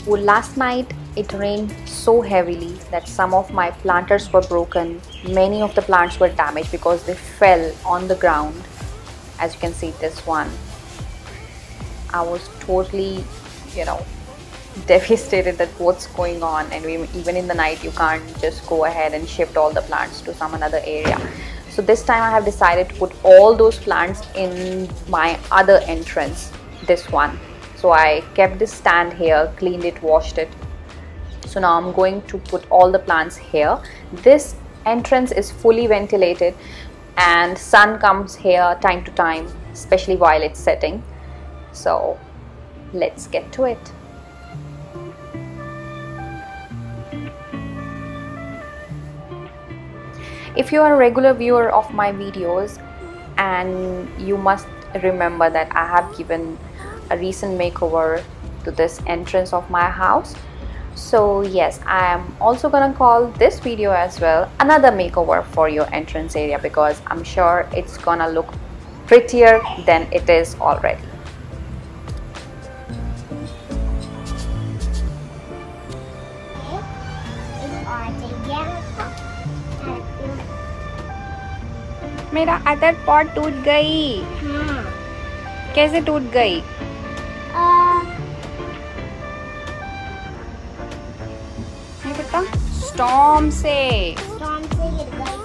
Well, last night it rained so heavily that some of my planters were broken. Many of the plants were damaged because they fell on the ground. As you can see, this one, I was totally, devastated that what's going on, and even in the night you can't just go ahead and shift all the plants to some another area. So this time I have decided to put all those plants in my other entrance, this one. So I kept this stand here, cleaned it, washed it. So now I'm going to put all the plants here. This entrance is fully ventilated and sun comes here time to time, especially while it's setting. So let's get to it. If you are a regular viewer of my videos, and you must remember that I have given a recent makeover to this entrance of my house. So yes, I am also gonna call this video as well another makeover for your entrance area, because I'm sure it's gonna look prettier than it is already. मेरा other pot टूट गई। कैसे टूट गई? नहीं पता। Storm से गिर गई।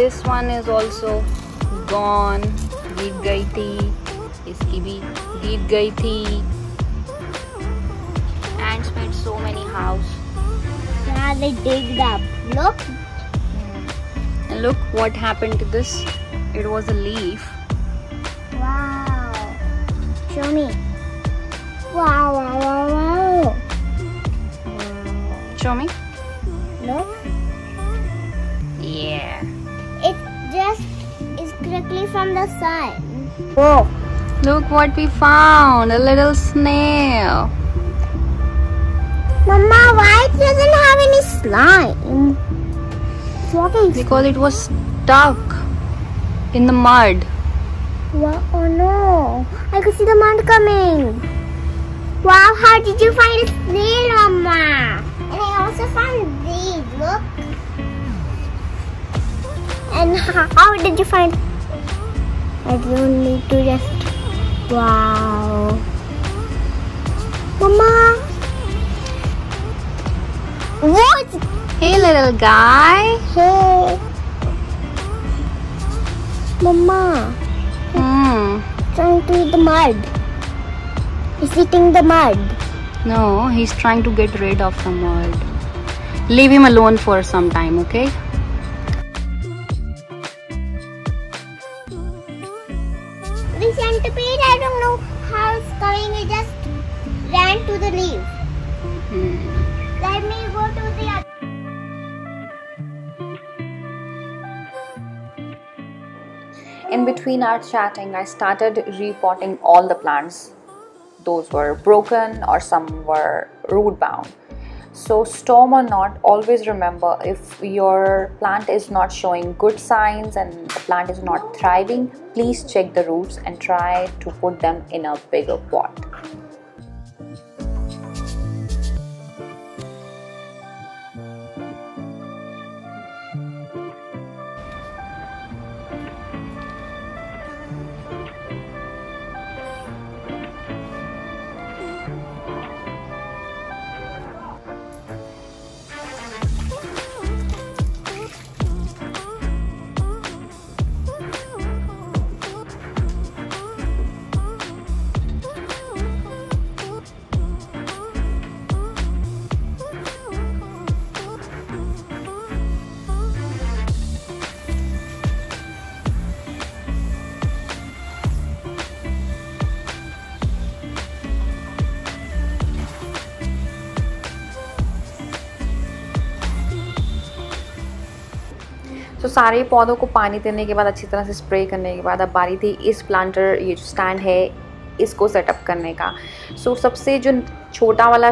This one is also gone. गिर गई थी। इसकी भी गिर गई थी। Ants made so many house. Yeah, they digged up. Look. And look what happened to this. It was a leaf. Wow. Show me. Wow, wow, wow, wow. Show me. Look. Yeah. It just is directly from the sun. Whoa. Look what we found. A little snail. Mama, why it doesn't have any slime? What is Because it was stuck in the mud. Wow, oh no. I could see the mud coming. Wow, how did you find a snail, Mama? And I also found these, look. And how did you find? I don't need to just. Wow. Mama. What? Hey little guy. Hey. Mama. Trying to eat the mud. He's eating the mud. No, he's trying to get rid of the mud. Leave him alone for some time, okay? The centipede, I don't know how it's coming. It just ran to the leaf. Let me go to the other. In between our chatting, I started repotting all the plants. Those were broken or some were root bound. So storm or not, always remember, if your plant is not showing good signs and the plant is not thriving, please check the roots and try to put them in a bigger pot. तो सारे पौधों को पानी देने के बाद अच्छी तरह से स्प्रे करने के बाद अब बारी थी इस प्लांटर, ये जो स्टैंड है, इसको सेटअप करने का। सो सबसे जो छोटा वाला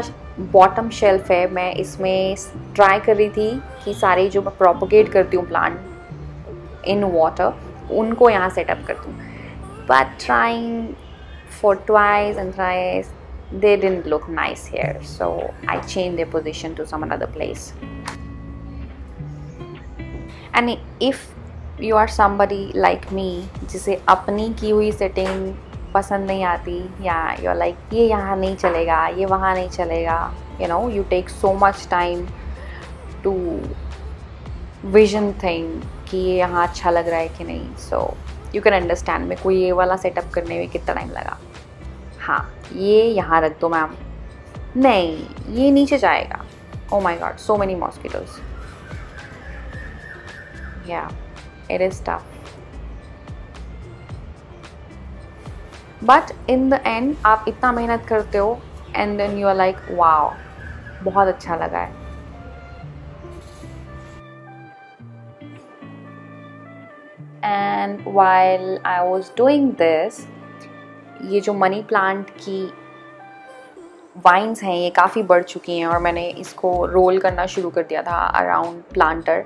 बॉटम शेल्फ है, मैं इसमें ट्राई कर रही थी कि सारे जो मैं प्रोपोगेट करती हूँ प्लांट इन वाटर, उनको यहाँ सेटअप कर दूँ। but trying for twice and thrice, they didn't look nice here, so I changed their position to some another place. And if you are somebody like me जिसे अपनी की हुई setting पसंद नहीं आती, या you're like ये यहाँ नहीं चलेगा, ये वहाँ नहीं चलेगा, you know, you take so much time to vision thing कि ये यहाँ अच्छा लग रहा है कि नहीं. So you can understand मेरे को ये वाला सेटअप करने में कितना टाइम लगा. हाँ, ये यहाँ रख दो मैम, नहीं ये नीचे जाएगा. Oh my god, so many mosquitoes. Yeah, it is tough. But in the end आप इतना मेहनत करते हो and then you are like wow, बहुत अच्छा लगा है. And while I was doing this, ये जो मनी प्लांट की वाइन्स हैं ये काफ़ी बढ़ चुकी हैं और मैंने इसको रोल करना शुरू कर दिया था अराउंड प्लांटर.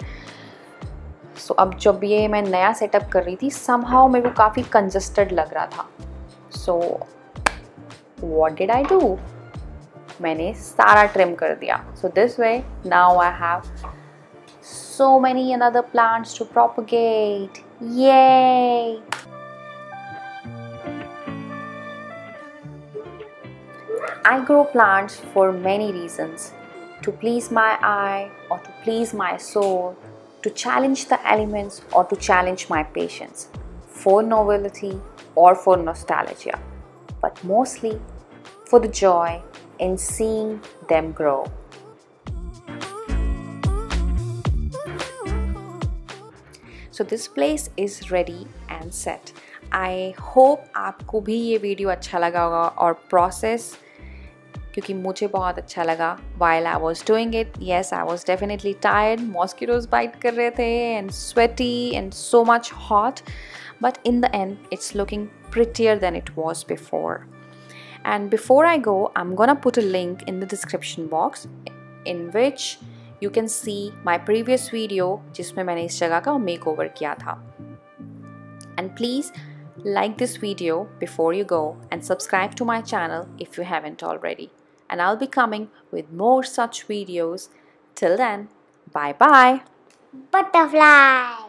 सो अब जब ये मैं नया सेटअप कर रही थी, समहाउ मेरे को काफ़ी कंजस्टेड लग रहा था. So what did I do, मैंने सारा ट्रिम कर दिया. So this way now I have so many another plants to propagate. Yay! I grow plants for many reasons: to please my eye, or to please my soul, to challenge the elements, or to challenge my patience, for novelty or for nostalgia, but mostly for the joy in seeing them grow. So this place is ready and set. I hope आपको भी ये video अच्छा लगा होगा और process, क्योंकि मुझे बहुत अच्छा लगा. While I was doing it, yes, I was definitely tired. Mosquitoes bite कर रहे थे and sweaty and so much hot. But in the end, it's looking prettier than it was before. And before I go, I'm gonna put a link in the description box in which you can see my previous video जिसमें मैंने इस जगह का makeover किया था. And please like this video before you go and subscribe to my channel if you haven't already. And I'll be coming with more such videos. Till then, bye bye. Butterfly.